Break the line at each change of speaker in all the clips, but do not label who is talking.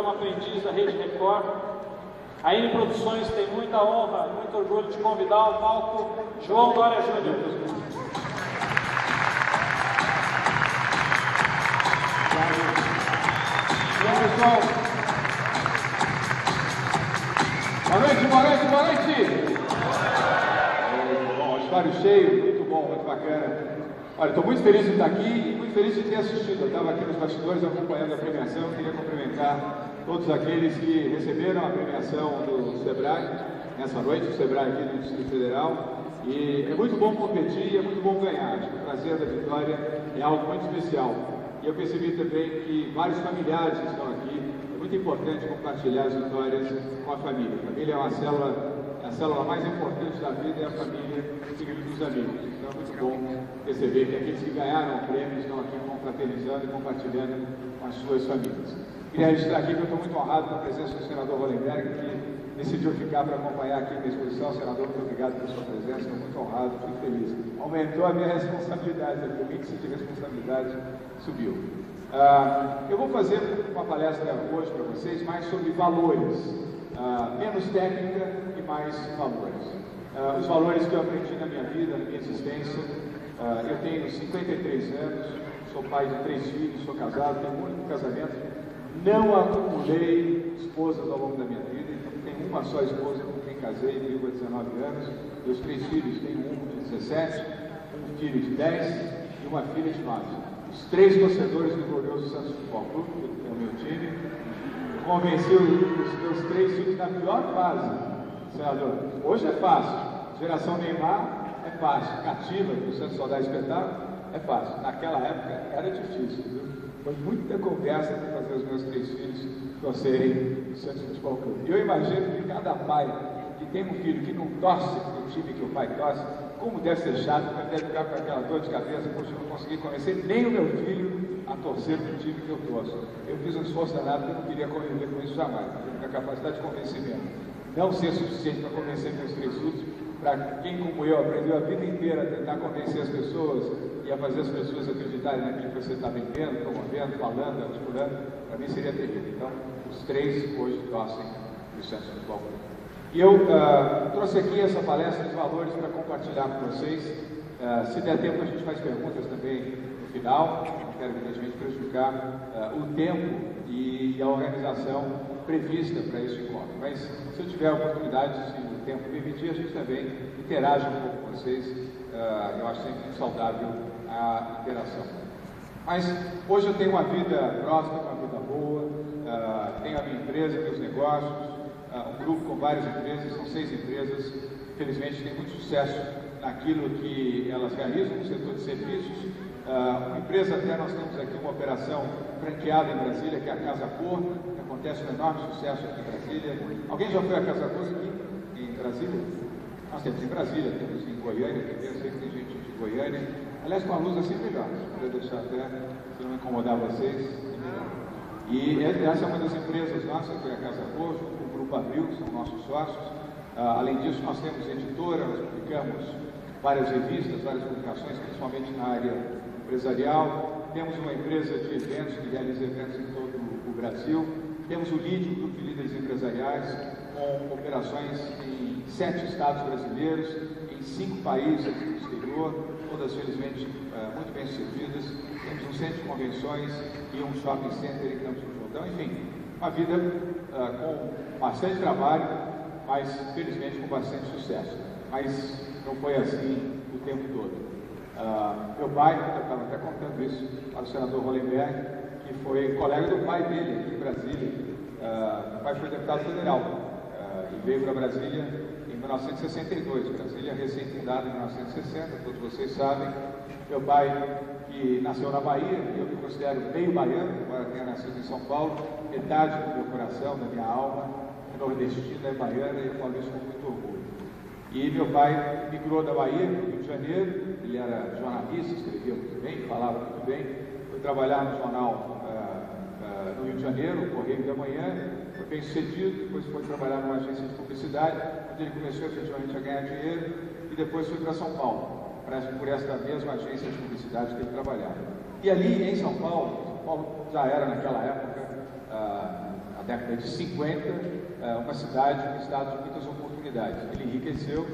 programa Aprendiz da Rede Record. A N Produções tem muita honra, muito orgulho de convidar ao palco João Dória Júnior.
Bom, pessoal. Boa noite, boa noite, boa noite. Bom, auditório cheio, muito bom, muito bacana. Olha, estou muito feliz de estar aqui e muito feliz de ter assistido. Eu estava aqui nos bastidores acompanhando a premiação. Queria cumprimentar todos aqueles que receberam a premiação do Sebrae nessa noite, o Sebrae aqui do Distrito Federal. E é muito bom competir, é muito bom ganhar. Acho que o prazer da vitória é algo muito especial. E eu percebi também que vários familiares estão aqui. É muito importante compartilhar as vitórias com a família. A família é a célula mais importante da vida, é a família, seguido dos amigos. Então é muito bom perceber que aqueles que ganharam o prêmio estão aqui confraternizando e compartilhando com as suas famílias. Queria registrar aqui que eu estou muito honrado com a presença do senador Hollenberg, que decidiu ficar para acompanhar aqui a minha exposição. Senador, muito obrigado pela sua presença, estou muito honrado, muito feliz. Aumentou a minha responsabilidade, o índice de responsabilidade subiu. Eu vou fazer uma palestra hoje para vocês mais sobre valores, menos técnica e mais valores. Os valores que eu aprendi na minha vida, na minha existência. Eu tenho 53 anos, sou pai de 3 filhos, sou casado, tenho um único casamento. Não acumulei esposas ao longo da minha vida, então tenho uma só esposa com quem casei, vivo há 19 anos. Meus 3 filhos, tenho um de 17, um filho de 10 e uma filha de 9. Os 3 torcedores do glorioso Santos Futebol Clube, que é o meu time. Convenci os meus 3 filhos na pior fase, senador. Hoje é fácil, geração Neymar é fácil, cativa, que o Santos só dá espetáculo, é fácil. Naquela época era difícil, viu? Foi muita conversa para fazer os meus 3 filhos torcerem o Santos Futebol Clube. E eu imagino que cada pai que tem um filho que não torce para o time que o pai torce, como deve ser chato, ele deve ficar com aquela dor de cabeça, poxa, eu não consegui convencer nem o meu filho a torcer para o time que eu torço. Eu fiz um esforço danado porque eu não queria conviver com isso jamais. Eu tenho a capacidade de convencimento. Não ser suficiente para convencer meus 3 filhos, para quem como eu aprendeu a vida inteira a tentar convencer as pessoas e a fazer as pessoas acreditarem naquilo que você está vendendo, promovendo, falando, articulando, para mim seria terrível. Então, os 3 hoje torcem para o Santos Futebol Clube. E eu trouxe aqui essa palestra de valores para compartilhar com vocês. Se der tempo, a gente faz perguntas também no final. Não quero, evidentemente, prejudicar o tempo e a organização prevista para esse encontro. Mas, se eu tiver a oportunidade, se o tempo permitir, a gente também interage um pouco com vocês. Eu acho sempre muito saudável a interação. Mas, hoje eu tenho uma vida próspera, uma vida boa, tenho a minha empresa, meus negócios, um grupo com várias empresas, são 6 empresas, infelizmente tem muito sucesso naquilo que elas realizam no setor de serviços. Uma empresa, até nós temos aqui uma operação franqueada em Brasília, que é a Casa Cor, que acontece um enorme sucesso aqui em Brasília. Alguém já foi à Casa Cor aqui em Brasília? Nós temos em Brasília, temos em Goiânia, eu sei que tem gente de Goiânia. Aliás, com a luz assim melhor, para deixar até, se não incomodar vocês, é melhor. E essa é uma das empresas nossas, que é a Casa Cor, o Grupo Abril, que são nossos sócios. Além disso, nós temos editora, nós publicamos várias revistas, várias publicações, principalmente na área empresarial. Temos uma empresa de eventos que realiza eventos em todo o Brasil. Temos o LID, o Grupo de Líderes Empresariais, com operações em 7 estados brasileiros, em 5 países do exterior, todas felizmente muito bem sucedidas. Temos um centro de convenções e um shopping center em Campos do Jordão. Enfim, uma vida com bastante trabalho, mas felizmente com bastante sucesso. Mas não foi assim o tempo todo. Meu pai, eu estava até contando isso para o senador Hollenberg, que foi colega do pai dele aqui em Brasília. Meu pai foi deputado federal e veio para Brasília em 1962. Brasília recém-fundada em 1960, todos vocês sabem. Meu pai, que nasceu na Bahia, eu me considero meio baiano, embora tenha nascido em São Paulo, metade do meu coração, da minha alma, é nordestina, é baiana, e eu falo isso com muito orgulho. E meu pai migrou da Bahia para o Rio de Janeiro, ele era jornalista, escrevia muito bem, falava muito bem, foi trabalhar no jornal no Rio de Janeiro, o Correio da Manhã, foi bem sucedido, depois foi trabalhar numa agência de publicidade, onde ele começou efetivamente a ganhar dinheiro, e depois foi para São Paulo, por esta mesma agência de publicidade que ele trabalhava. E ali em São Paulo já era naquela época, há década de 50, uma cidade, um estado de muitas oportunidades. Ele enriqueceu,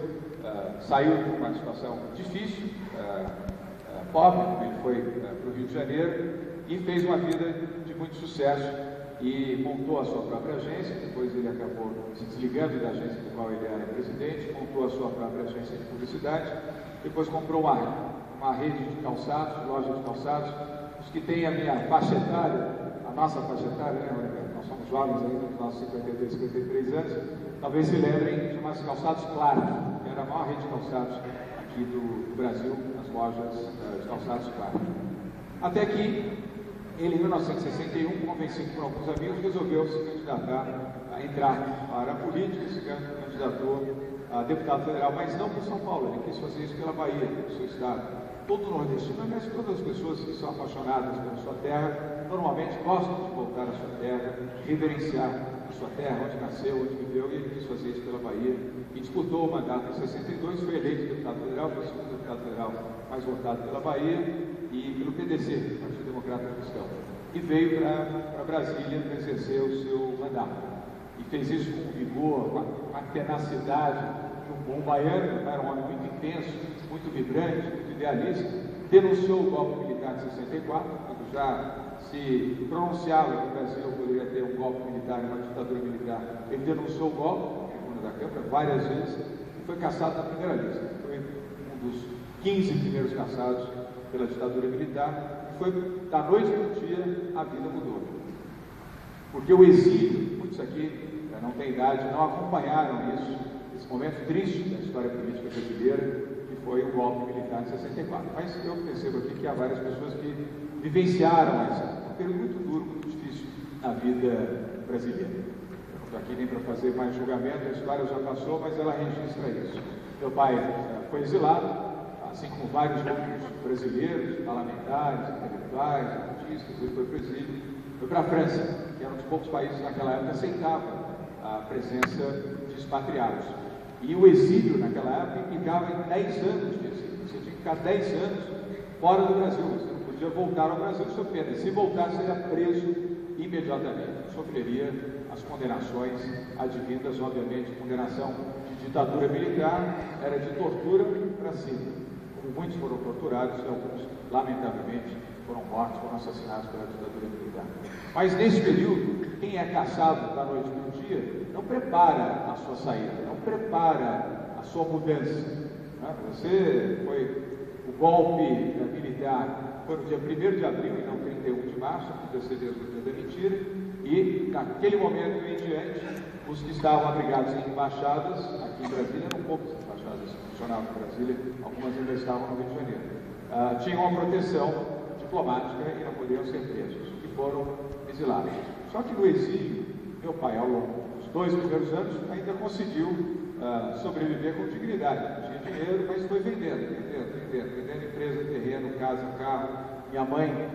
saiu de uma situação difícil, pobre, como ele foi para o Rio de Janeiro, e fez uma vida de muito sucesso e montou a sua própria agência. Depois ele acabou se desligando da agência do qual ele era presidente, montou a sua própria agência de publicidade, depois comprou uma rede de calçados, loja de calçados. Os que têm a minha faixa etária, a nossa faixa etária, né? Nós somos jovens ainda, nos nossos 52, 53 anos, talvez se lembrem de chamados Calçados Claros, que era a maior rede de calçados aqui do Brasil, as lojas de calçados Claros. Até que ele, em 1961, convencido por alguns amigos, resolveu se candidatar a entrar para a política, se candidatou a deputado federal, mas não por São Paulo, ele quis fazer isso pela Bahia, pelo seu estado. Todo nordestino, mas todas as pessoas que são apaixonadas pela sua terra, normalmente gostam de voltar à sua terra, reverenciar a sua terra, onde nasceu, onde viveu, e ele quis fazer isso pela Bahia, e disputou o mandato em 62, foi eleito deputado federal, foi o segundo deputado federal mais votado pela Bahia, e pelo PDC, Partido Democrata Cristão, e veio para Brasília para exercer o seu mandato, e fez isso com vigor, com a tenacidade de um bom baiano, era um homem muito intenso, muito vibrante, muito idealista, denunciou o golpe militar de 64, quando já se pronunciava que o Brasil poderia ter um golpe militar, uma ditadura militar. Ele denunciou o golpe, na tribuna da Câmara, várias vezes, e foi cassado na primeira lista. Foi um dos 15 primeiros cassados pela ditadura militar, e foi da noite para o dia a vida mudou. Porque o exílio, muitos aqui não têm idade, não acompanharam isso, esse momento triste da história política brasileira, que foi o golpe militar de 64. Mas eu percebo aqui que há várias pessoas que vivenciaram um período muito duro, muito difícil na vida brasileira. Eu não estou aqui nem para fazer mais julgamento, a história já passou, mas ela registra isso. Meu pai foi exilado, assim como vários outros brasileiros, parlamentares, intelectuais, artistas, ele foi para o exílio, foi para a França, que era um dos poucos países naquela época que aceitava a presença de expatriados. E o exílio naquela época implicava em 10 anos de exílio. Você tinha que ficar 10 anos fora do Brasil, você não podia voltar ao Brasil sob pena. E se voltasse, seria preso imediatamente, sofreria as condenações advindas, obviamente, condenação de ditadura militar, era de tortura para cima. Como muitos foram torturados e alguns, lamentavelmente, foram mortos, foram assassinados pela ditadura militar. Mas nesse período, quem é caçado da noite para o dia, não prepara a sua saída, não prepara a sua mudança. Você foi, o golpe militar foi no dia 1º de abril e não 31 de março, que antecedeu o dia da mentira, e naquele momento em diante, os que estavam abrigados em embaixadas, aqui em Brasília, eram poucas embaixadas que funcionavam em Brasília, algumas ainda estavam no Rio de Janeiro, tinham uma proteção diplomática e não podiam ser presos, e foram exilados. Só que no exílio, meu pai, ao longo dos 2 primeiros anos, ainda conseguiu sobreviver com dignidade. Não tinha dinheiro, mas foi vendendo empresa, terreno, casa, carro. Minha mãe,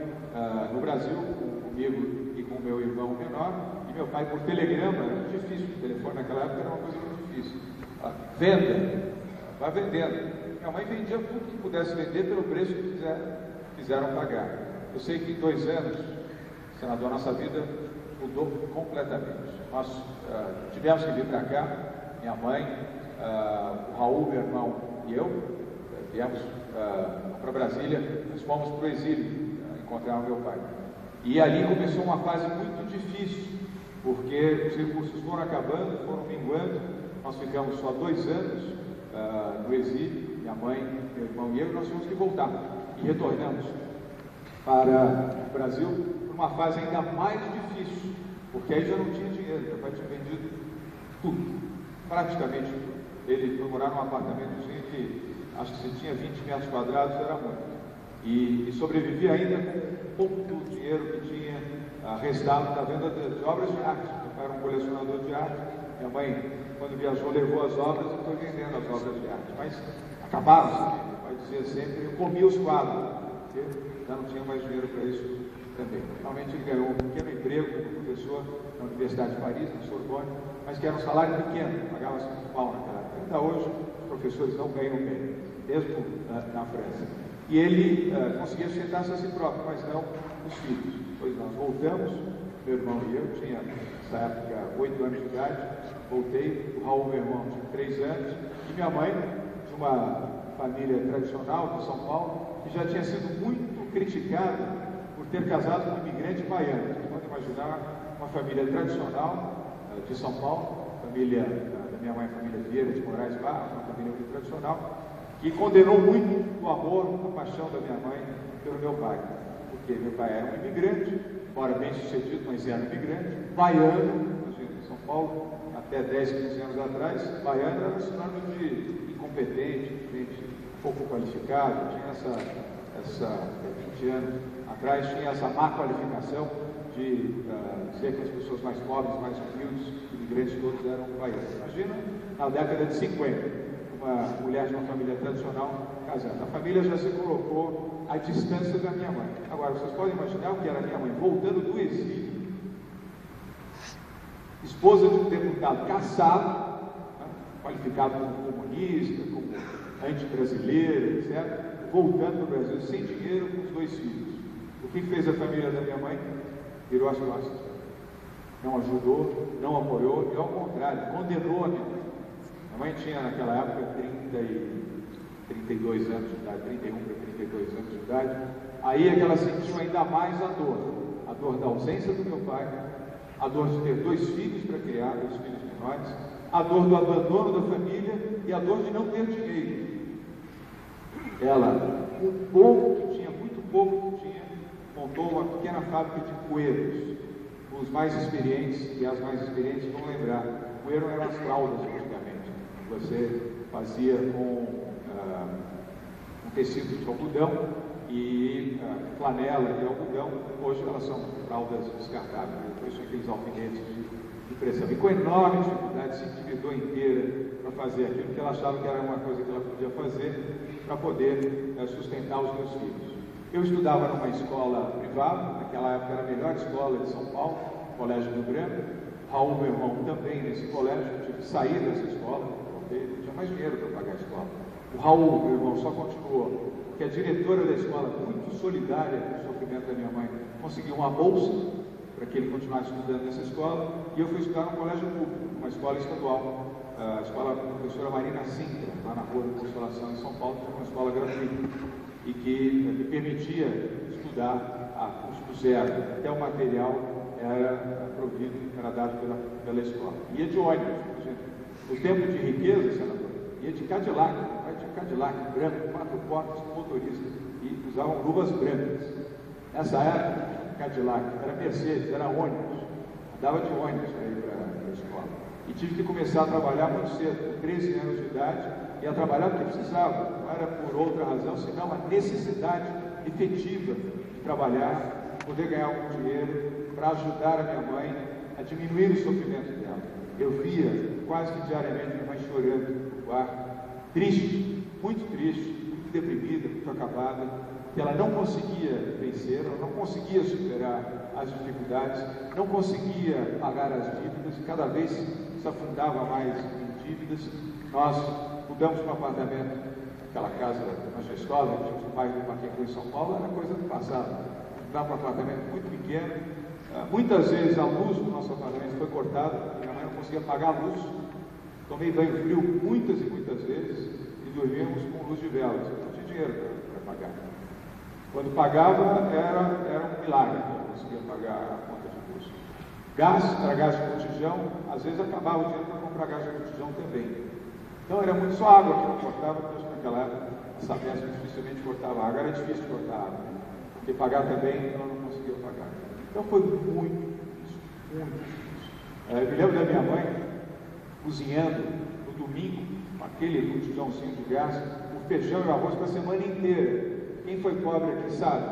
no Brasil, comigo e com meu irmão menor, e meu pai por telegrama, era muito difícil, o telefone naquela época era uma coisa muito difícil. Venda, vai vendendo. Minha mãe vendia tudo que pudesse vender pelo preço que fizeram pagar. Eu sei que em 2 anos, senador, nossa vida mudou completamente. Nós tivemos que vir para cá, minha mãe, o Raul, meu irmão e eu, viemos para Brasília, nós fomos para o exílio, encontrar o meu pai. E ali começou uma fase muito difícil, porque os recursos foram acabando, foram minguando, nós ficamos só 2 anos no exílio, minha mãe, meu irmão e eu, nós tivemos que voltar. E retornamos para o Brasil por uma fase ainda mais difícil, porque aí já não tinha dinheiro, meu pai tinha vendido tudo, praticamente tudo. Ele foi morar num apartamentozinho que acho que se tinha 20 metros quadrados, era muito. E sobrevivia ainda com pouco do dinheiro que tinha restado da venda de obras de arte. Meu pai era um colecionador de arte. Minha mãe, quando viajou, levou as obras e foi vendendo as obras de arte. Mas acabaram-se. Meu pai dizia sempre, eu comia os quadros, porque já não tinha mais dinheiro para isso também. Finalmente ele ganhou um pequeno emprego como professor na Universidade de Paris, na Sorbonne, mas que era um salário pequeno, pagava-se muito mal naquela época. Ainda hoje, os professores não ganham bem, mesmo na França. E ele conseguia sustentar-se a si próprio, mas não os filhos. Depois nós voltamos meu irmão e eu, tinha nessa época 8 anos de idade, voltei, o Raul, meu irmão, tinha 3 anos, e minha mãe, de uma família tradicional de São Paulo, que já tinha sido muito criticada por ter casado com um imigrante baiano. Vocês podem imaginar uma família tradicional de São Paulo, família da minha mãe, família Vieira de Moraes Barros, uma família muito tradicional, que condenou muito o amor, a paixão da minha mãe pelo meu pai, porque meu pai era um imigrante, embora bem sucedido, mas era um imigrante, baiano. Imagina, em São Paulo, até 10, 15 anos atrás, baiano era sinônimo de incompetente, gente pouco qualificado, tinha essa 20 anos atrás, tinha essa má qualificação de dizer que as pessoas mais pobres, mais humildes, imigrantes todos eram baianos. Imagina, na década de 50, uma mulher de uma família tradicional casando. A família já se colocou à distância da minha mãe. Agora, vocês podem imaginar o que era minha mãe, voltando do exílio, esposa de um deputado caçado, qualificado como comunista, como anti-brasileiro, etc., voltando para o Brasil sem dinheiro com os 2 filhos. O que fez a família da minha mãe? Virou as costas. Não ajudou, não apoiou, e ao contrário, condenou a minha mãe. Minha mãe tinha naquela época 32 anos de idade, 31 para 32 anos de idade. Aí é que ela sentiu ainda mais a dor da ausência do meu pai, a dor de ter 2 filhos para criar, 2 filhos menores, a dor do abandono da família e a dor de não ter dinheiro. Ela, com pouco que tinha, muito pouco que tinha, montou uma pequena fábrica de coeiros. Os mais experientes e as mais experientes vão lembrar, coeiro eram as fraldas antigamente. Você fazia com um tecido de algodão e flanela e algodão. Hoje elas são fraldas descartáveis. Depois tinha aqueles alfinetes de pressão. E com enorme dificuldade se endividou inteira para fazer aquilo, porque ela achava que era uma coisa que ela podia fazer para poder sustentar os meus filhos. Eu estudava numa escola privada, naquela época era a melhor escola de São Paulo, Colégio do Branco. Raul, meu irmão, também nesse colégio, eu tive que sair dessa escola, porque não tinha mais dinheiro para pagar a escola. O Raul, meu irmão, só continuou, porque a diretora da escola, muito solidária com o sofrimento da minha mãe, conseguiu uma bolsa para que ele continuasse estudando nessa escola, e eu fui estudar num colégio público, uma escola estadual, a escola da professora Marina Sintra, lá na Rua da Consolação, em São Paulo, que era uma escola gratuita, e que me permitia estudar a custo zero. Até o material era provido, era dado pela escola. Ia de ônibus, no tempo de riqueza, senador, ia de Cadillac, branco, 4 portas com motorista, e usavam luvas brancas. Nessa época, Cadillac era Mercedes, era ônibus, andava de ônibus para ir para a escola. E tive que começar a trabalhar muito cedo, com 13 anos de idade, ia trabalhar porque precisava, não era por outra razão, senão uma necessidade efetiva de trabalhar, poder ganhar algum dinheiro para ajudar a minha mãe a diminuir o sofrimento dela. Eu via quase que diariamente minha mãe chorando no quarto, triste, muito deprimida, muito acabada, que ela não conseguia vencer, ela não conseguia superar as dificuldades, não conseguia pagar as dívidas, e cada vez se afundava mais em dívidas. Nós mudamos para um apartamento, aquela casa majestosa que tinha o bairro do Paquembu em São Paulo, era coisa do passado. Mudamos para um apartamento muito pequeno, muitas vezes a luz do nosso apartamento foi cortada, minha mãe não conseguia pagar a luz, tomei banho frio muitas e muitas vezes, e dormíamos com luz de velas, não tinha dinheiro para pagar. Quando pagava, era um milagre, não conseguia pagar a conta de luz. Gás, era gás de botijão, às vezes acabava o dinheiro para comprar gás de botijão também. Então era muito só água que não cortava, porque naquela época a Sabesp dificilmente cortava água, era difícil cortar água, porque pagar também eu não conseguia pagar. Então foi muito difícil. Eu me lembro da minha mãe cozinhando no domingo, com aquele botijãozinho de gás, o feijão e o arroz para a semana inteira. Quem foi pobre aqui sabe.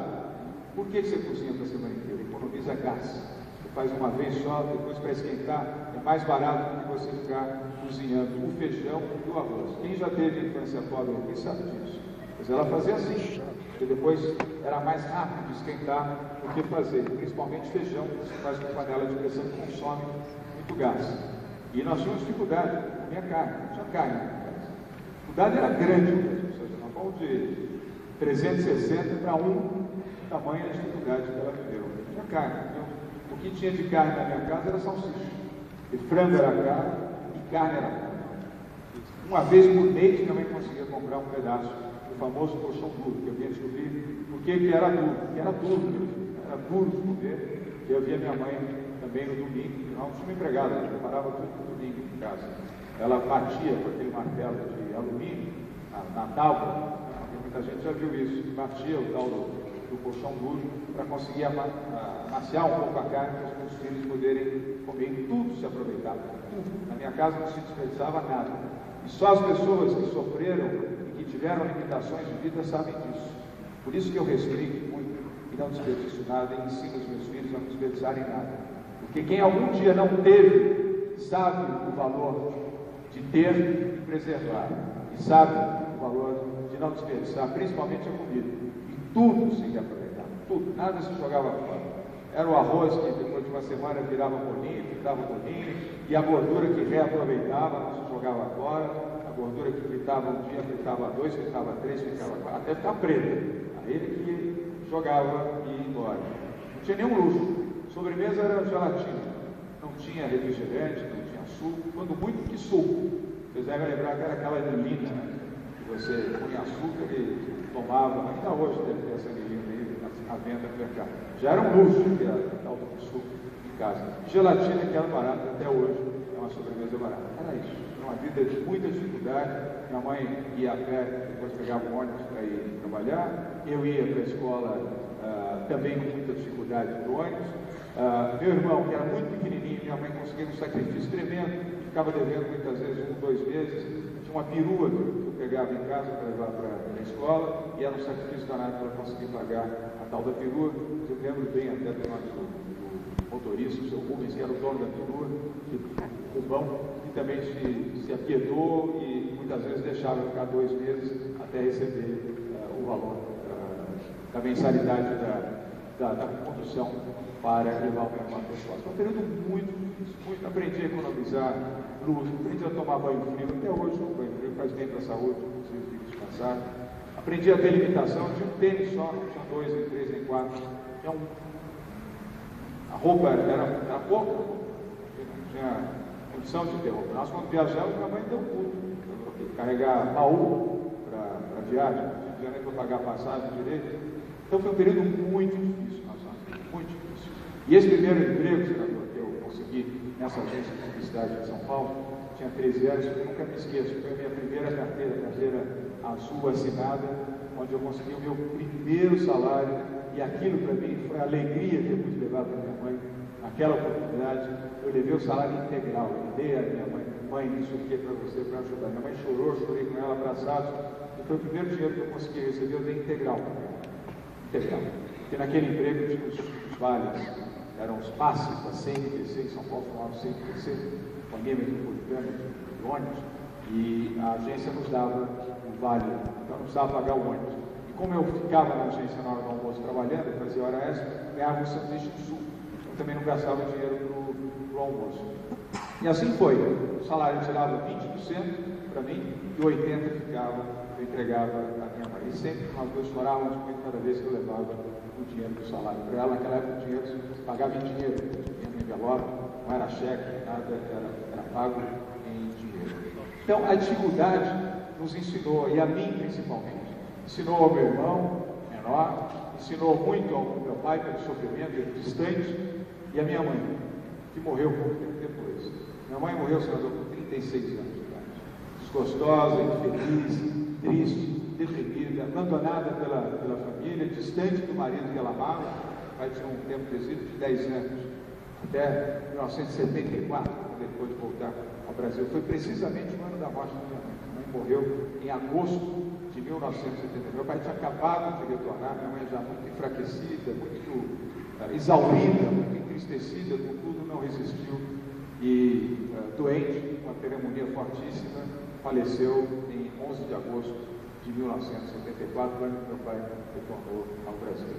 Por que você cozinha para a semana inteira? Economiza gás. Você faz uma vez só, depois para esquentar, é mais barato do que você ficar cozinhando o feijão e o arroz. Quem já teve infância pobre aqui sabe disso. Mas ela fazia assim, porque depois era mais rápido de esquentar do que fazer. Principalmente feijão, que você faz com panela de pressão que consome muito gás. E nós tínhamos dificuldade com a minha carne, não tinha carne na casa. A dificuldade era grande mesmo, ou seja, nós vamos de 360 para 1, tamanho da dificuldade que ela viveu. Não tinha carne, viu? No que tinha de carne na minha casa era salsicha. E frango era caro e carne era caro. Uma vez por mês minha mãe conseguia comprar um pedaço do famoso colchão duro, que eu vinha descobrir o que era duro. Que era duro mesmo. Era duro de comer. Eu via minha mãe também no domingo, não tinha uma empregada, ela preparava tudo no domingo em casa. Ela batia com aquele martelo de alumínio na tábua, muita gente já viu isso, batia o tal do colchão duro para conseguir amaciar um pouco a carne para os filhos poderem comer, e tudo se aproveitava, tudo. Na minha casa não se desperdiçava nada. E só as pessoas que sofreram e que tiveram limitações de vida sabem disso. Por isso que eu respeito muito e não desperdiço nada e ensino os meus filhos a não desperdiçarem nada. Porque quem algum dia não teve, sabe o valor de ter e preservar. E sabe o valor de não desperdiçar, principalmente a comida. E tudo se reaproveitava, tudo, nada se jogava fora. Era o arroz que depois de uma semana virava bolinho, fritava bolinho, e a gordura que reaproveitava, não se jogava fora, a gordura que fritava um dia, fritava dois, fritava três, fritava quatro, até ficar preta. Aí ele que jogava e ia embora. Não tinha nenhum luxo. Sobremesa era gelatina, não tinha refrigerante, não tinha suco, quando muito que suco. Vocês devem lembrar que era aquela anilina, né? Que você punha açúcar e tomava, ainda hoje deve ter essa anilina aí à venda no mercado. Já era um luxo que era tal do suco em casa. Gelatina, que era barata, até hoje é uma sobremesa barata. Era isso, era uma vida de muita dificuldade. Minha mãe ia a pé, depois pegava um ônibus para ir trabalhar, eu ia para a escola também com muita dificuldade no ônibus. Meu irmão, que era muito pequenininho, minha mãe conseguia um sacrifício tremendo, ficava devendo muitas vezes 1, 2 meses. Tinha uma perua que eu pegava em casa para levar para a escola, e era um sacrifício danado para conseguir pagar a tal da perua. Eu lembro bem até do nome do motorista, o seu Rubens, que era o dono da perua, o Rubão, que também se apiedou e muitas vezes deixava ficar 2 meses até receber o valor da mensalidade da condução para levar o meu irmão para a escola. Foi um período muito difícil, muito. Aprendi a economizar luz, aprendi a tomar banho frio, até hoje o banho frio faz bem para a saúde, inclusive fico descansado. Aprendi a ter limitação, tinha um tênis só, não tinha 2, nem 3, nem 4. A roupa era pouca, não tinha condição de ter roupa. Nós, quando viajamos, minha mãe deu tudo. Carregar baú para viagem, não tinha nem para pagar passagem direito. Então foi um período muito difícil, muito difícil. E esse primeiro emprego, senador, que eu consegui nessa agência de publicidade de São Paulo, tinha 13 anos, eu nunca me esqueço, foi a minha primeira carteira azul assinada, onde eu consegui o meu primeiro salário, e aquilo para mim foi a alegria que eu pude levar para minha mãe. Naquela oportunidade, eu levei o salário integral, eu dei a minha mãe, isso aqui é para você, para ajudar. Minha mãe chorou, chorei com ela, abraçado, e foi o primeiro dinheiro que eu consegui receber, eu dei integral para ela. Integral. Porque naquele emprego tinha os vales, eram os passes da CMTC, em São Paulo chamava CMTC, Companhia Metropolitana de ônibus, e a agência nos dava o vale, então não precisava pagar o ônibus. E como eu ficava na agência na hora do almoço trabalhando, eu fazia hora extra, ganhava um sanduíche de suco, eu também não gastava dinheiro para o almoço. E assim foi, o salário tirava 20% para mim, e 80% ficava, eu entregava a minha mãe. E sempre nós dois chorávamos muito cada vez que eu levava o dinheiro do salário para ela. Naquela época o dinheiro se pagava em dinheiro, tinha no envelope, não era cheque, nada, era pago em dinheiro. Então a dificuldade nos ensinou, e a mim principalmente, ensinou ao meu irmão menor, ensinou muito ao meu pai pelo sofrimento distante, e a minha mãe, que morreu pouco tempo depois. Minha mãe morreu, senador, com 36 anos de idade, desgostosa, infeliz, triste, deprimida, abandonada pela família, distante do marido que ela amava. O pai tinha um tempo de exílio de 10 anos, até 1974, quando ele pôde voltar ao Brasil. Foi precisamente o ano da morte da minha mãe. Minha mãe morreu em agosto de 1979. Meu pai tinha acabado de retornar, minha mãe já muito enfraquecida, muito exaurida, muito entristecida com tudo, não resistiu e doente, uma pneumonia fortíssima, faleceu em 11 de agosto de 1974, quando meu pai retornou ao Brasil.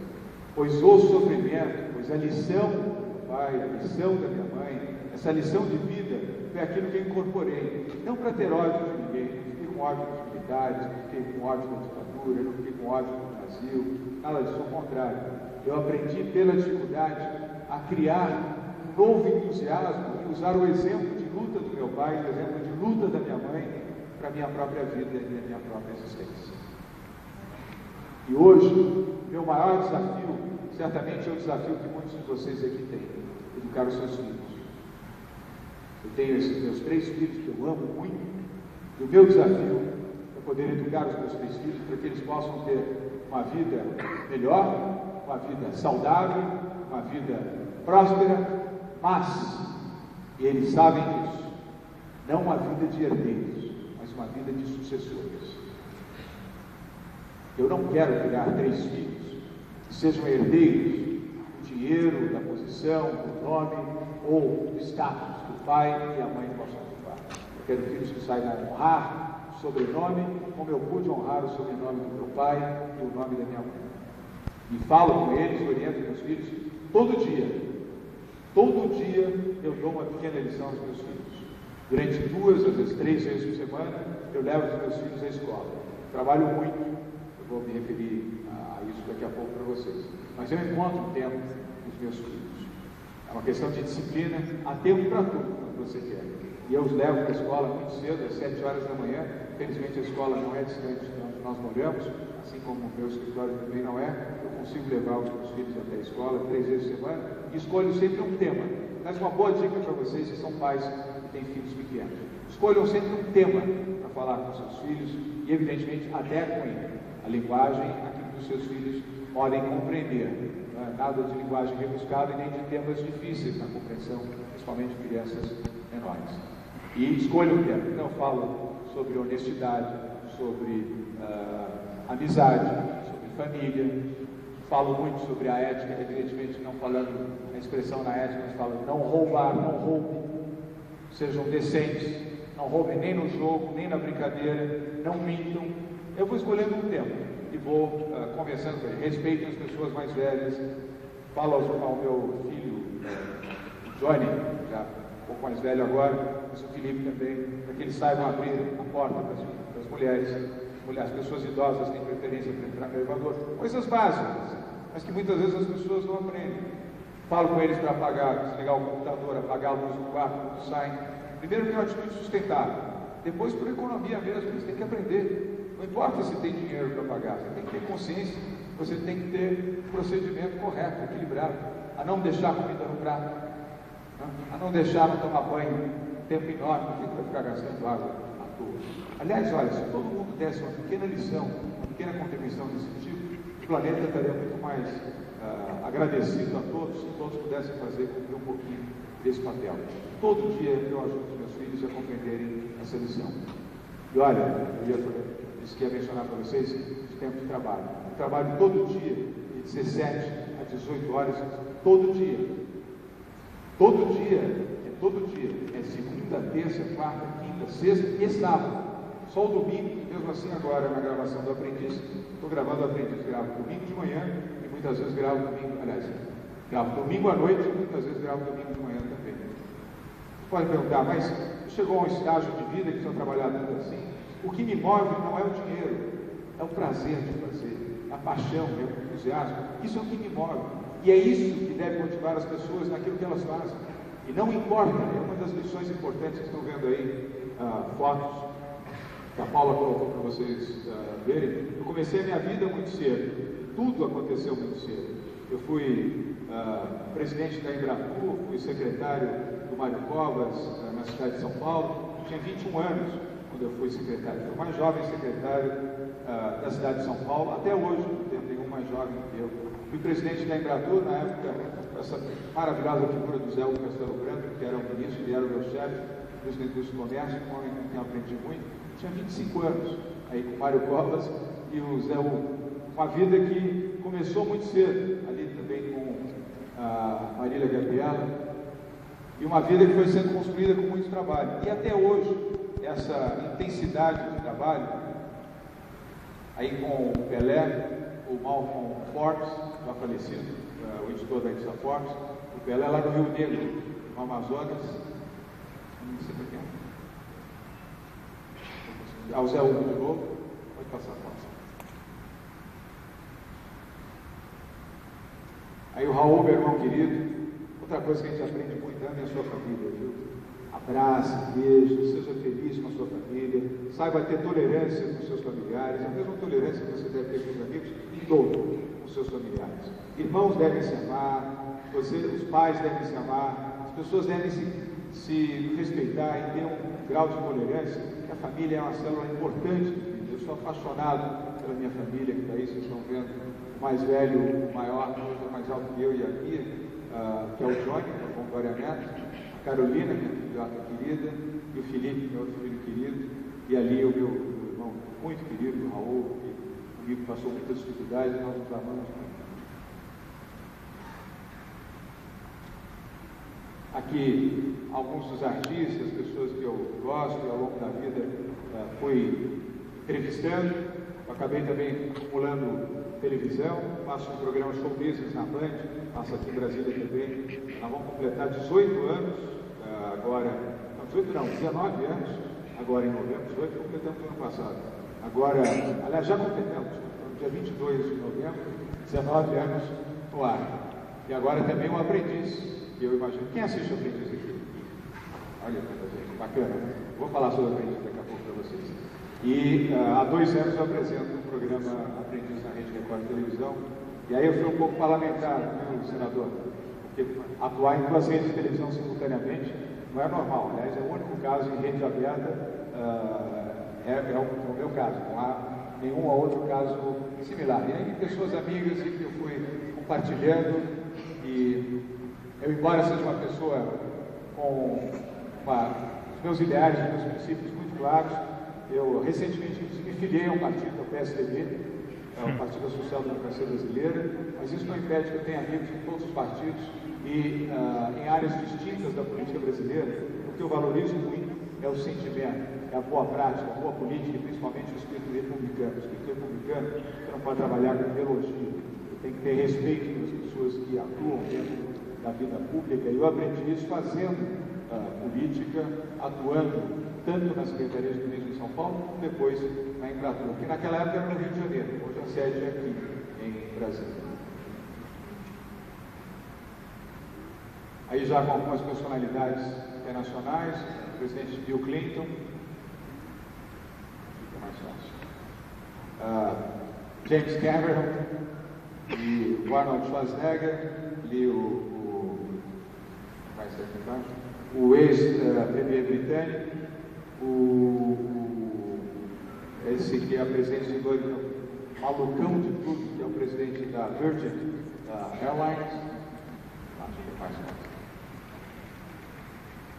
Pois o sofrimento, pois a lição do pai, a lição da minha mãe, essa lição de vida foi aquilo que eu incorporei, não para ter ódio de ninguém, não fiquei com ódio dos militares, não fiquei com ódio da ditadura, não fiquei com ódio do Brasil, nada disso, ao contrário. Eu aprendi pela dificuldade a criar um novo entusiasmo em usar o exemplo de luta do meu pai, o exemplo de luta da minha mãe, para a minha própria vida e a minha própria existência. E hoje, meu maior desafio, certamente é o desafio que muitos de vocês aqui têm: educar os seus filhos. Eu tenho esses meus 3 filhos que eu amo muito, e o meu desafio é poder educar os meus 3 filhos para que eles possam ter uma vida melhor, uma vida saudável, uma vida próspera, mas, e eles sabem disso, não uma vida de herdeiros, mas uma vida de sucessores. Eu não quero criar 3 filhos que sejam herdeiros do dinheiro, da posição, do nome ou do status que o pai e a mãe possam ocupar. Eu quero filhos que saibam honrar o sobrenome, como eu pude honrar o sobrenome do meu pai e o nome da minha mãe. E falo com eles, oriento meus filhos todo dia. Todo dia eu dou uma pequena lição aos meus filhos. Durante 2, às vezes 3 vezes por semana, eu levo os meus filhos à escola. Trabalho muito, eu vou me referir a isso daqui a pouco para vocês. Mas eu encontro um tempo com os meus filhos. É uma questão de disciplina, há tempo para tudo, quando você quer. E eu os levo para a escola muito cedo, às 7 horas da manhã. Felizmente a escola não é distante de onde nós moramos, assim como o meu escritório também não é. Eu consigo levar os meus filhos até a escola 3 vezes por semana e escolho sempre um tema. Mas uma boa dica para vocês que são pais que têm filhos pequenos: escolham sempre um tema para falar com seus filhos e, evidentemente, adequem a linguagem àquilo que os seus filhos podem compreender. Não é nada de linguagem rebuscada e nem de temas difíceis na compreensão, principalmente de crianças menores. E escolham um tema. Então eu falo sobre honestidade, sobre amizade, sobre família. Falo muito sobre a ética, evidentemente não falando a expressão na ética, mas falo não roubar, não roubem, sejam decentes, não roubem nem no jogo, nem na brincadeira, não mintam. Eu vou escolhendo um tema e vou conversando com ele. Respeitem as pessoas mais velhas. Falo ao meu filho, Johnny, já um pouco mais velho agora, mas o Felipe também, para que eles saibam abrir a porta para as mulheres. As pessoas idosas têm preferência para entrar no elevador. Coisas básicas, mas que muitas vezes as pessoas não aprendem. Falo com eles para apagar, desligar o computador, apagar a luz do quarto quando saem. Primeiro tem uma atitude sustentável. Depois, por economia mesmo, eles têm que aprender. Não importa se tem dinheiro para pagar, você tem que ter consciência, você tem que ter um procedimento correto, equilibrado. A não deixar comida no prato, a não deixar não tomar banho um tempo enorme, porque vai ficar gastando água à toa. Aliás, olha, se todo mundo desse uma pequena lição, uma pequena contribuição desse tipo, o planeta estaria muito mais agradecido a todos, se todos pudessem cumprir um pouquinho desse papel. Todo dia eu ajudo os meus filhos a compreenderem essa lição. E olha, disse que ia mencionar para vocês os tempos de trabalho. Eu trabalho todo dia, de 17 a 18 horas, todo dia. Todo dia. É segunda, terça, quarta, quinta, sexta e sábado. Só o domingo, mesmo assim agora na gravação do Aprendiz, estou gravando o Aprendiz, gravo domingo de manhã e muitas vezes gravo domingo, gravo domingo à noite e muitas vezes gravo domingo de manhã também. Você pode perguntar, mas chegou a um estágio de vida que precisa trabalhar tanto assim? O que me move não é o dinheiro, é o prazer de fazer, a paixão, o entusiasmo. Isso é o que me move. E é isso que deve motivar as pessoas naquilo que elas fazem. E não importa, é uma das lições importantes que estão vendo aí, fotos que a Paula colocou para vocês verem. Eu comecei a minha vida muito cedo, tudo aconteceu muito cedo. Eu fui presidente da Embratur, fui secretário do Mário Covas na cidade de São Paulo. Eu tinha 21 anos quando eu fui secretário, fui o mais jovem secretário da cidade de São Paulo, até hoje não tem nenhum mais jovem que eu. Fui presidente da Embratur, na época, essa maravilhosa figura do Zé Hugo Castelo Branco, que era o ministro e era o meu chefe, presidente do comércio, um homem com quem eu aprendi muito. Tinha 25 anos, aí com o Mário Covas e o Zé Hugo. Uma vida que começou muito cedo, ali também com a Marília Gabriela, e uma vida que foi sendo construída com muito trabalho. E até hoje, essa intensidade de trabalho, aí com o Pelé, o Malcolm Forbes, já falecido, o editor da revista Forbes, o Pelé lá no Rio Negro, no Amazonas, não sei por quê. Ao Zé Hugo de novo, pode passar a foto. Aí o Raul, meu irmão querido, Outra coisa que a gente aprende muito é a sua família, viu? Abrace, beije, seja feliz com a sua família, saiba ter tolerância com seus familiares, a mesma tolerância que você deve ter com os amigos, em dobro com seus familiares. Irmãos devem se amar, os pais devem se amar, as pessoas devem se respeitar e ter um grau de tolerância, que a família é uma célula importante. Eu sou apaixonado pela minha família, que está aí, vocês estão vendo, o mais velho, o maior, mais alto que eu e a Bia, que é o Johnny, com Glória Neto, a Carolina, minha filhota querida, e o Felipe, meu outro filho querido, e ali o meu irmão muito querido, o Raul, que comigo passou muitas dificuldades, nós nos amamos muito. Aqui, alguns dos artistas, pessoas que eu gosto e ao longo da vida fui entrevistando. Eu acabei também acumulando televisão, faço um programa Show Business na Band, faço aqui em Brasília também. Nós vamos completar 18 anos, agora, não, 18 não, 19 anos, agora em novembro, 18 completamos no ano passado. Agora, aliás, já completamos, no dia 22 de novembro, 19 anos no ar. E agora também um aprendiz. Eu imagino. Quem assiste o Aprendiz aqui? Olha, gente, bacana. Vou falar sobre o Aprendiz daqui a pouco para vocês. E há 2 anos eu apresento um programa Aprendiz na Rede Record Televisão. E aí eu fui um pouco parlamentar, viu, senador? Porque atuar em 2 redes de televisão simultaneamente não é normal. Aliás, é o único caso em rede aberta, é o meu caso. Não há nenhum outro caso similar. E aí, pessoas amigas e que eu fui compartilhando e... Eu, embora seja uma pessoa com os meus ideais, os meus princípios muito claros, eu recentemente me filiei a um partido, ao PSDB, o Partido da Social Democracia Brasileira, mas isso não impede que eu tenha amigos em todos os partidos e em áreas distintas da política brasileira. O que eu valorizo muito é o sentimento, é a boa prática, a boa política e principalmente o espírito republicano. O espírito republicano, você não pode trabalhar com elogio, tem que ter respeito pelas pessoas que atuam dentro da vida pública, e eu aprendi isso fazendo política, atuando tanto na Secretaria de Turismo em São Paulo, como depois na Embratur, que naquela época era no Rio de Janeiro, hoje a sede é aqui, em Brasília. Aí já com algumas personalidades internacionais, o presidente Bill Clinton, fica mais fácil, James Cameron, e o Arnold Schwarzenegger, e o ex-premier britânico, esse que é a presidente do malucão de tudo, que é o presidente da Virgin Airlines.